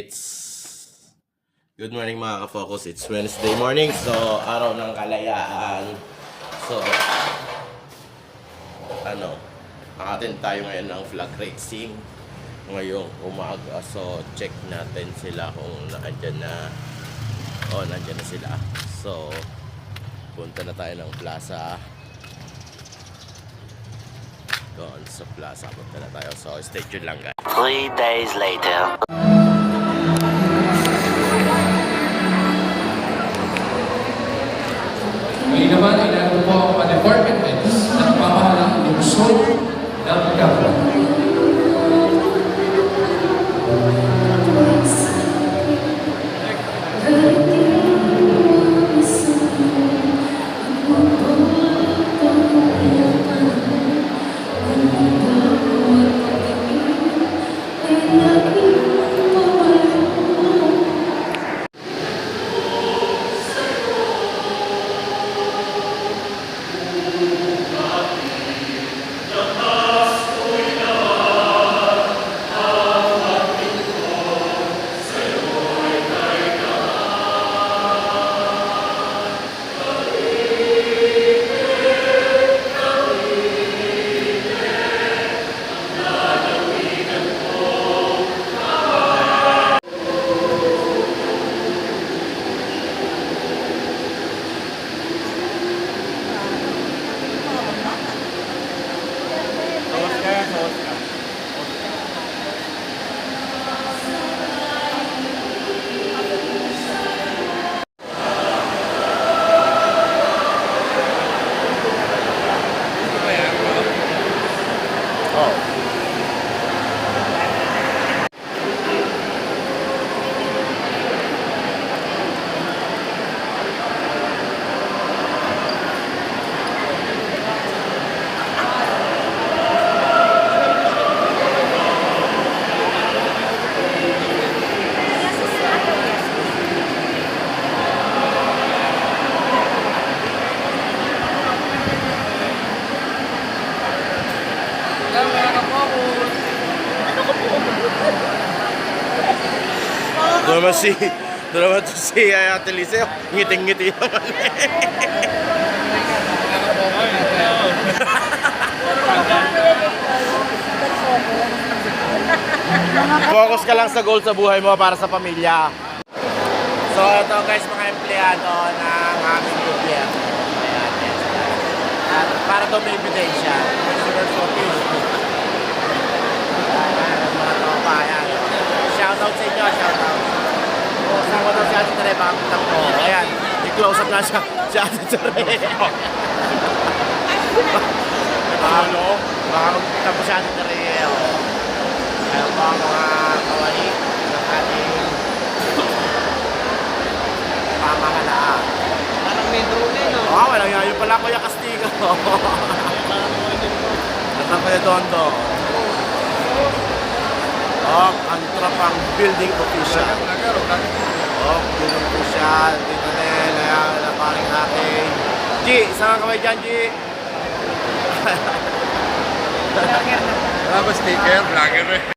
Good morning mga ka-focus. It's Wednesday morning, so araw ng kalayaan. So atin tayo ngayon ng flag racing ngayong umaga. So check natin sila kung nandiyan na. Nandiyan na sila. So punta na tayo ng plaza. Doon sa plaza punta na tayo. So stay tuned lang guys. 3 days later. Ngayon naman ay naroon po ang mga departments na nagpapahalaang lungsod ng Gabon. Ito naman si Ate Lise, ngiting-ngiti naman. Focus ka lang sa goal sa buhay mo para sa pamilya. So ito guys, mga empleyado ng aming gobyerno. At para daw may ebidensya. Mga tropa, ayan. Shoutout sa inyo, shoutout. Saan ko daw si Ate Tere, baka pitang ko. Ayan, i-close up na siya si Ate Tere. Baka magpitang ko si Ate Tere. Ayan po ang mga kawali ng ating pamahalaan. Parang may drone eh, no? Walang yan. Yung pala Kuya Castigo. Natang Kuya Dondo. Ang trapang building official. Building official. Dito din. Ayan, na paring ating G, isang kamay dyan, G. Vlogger na. Wala ba sticker? Vlogger eh.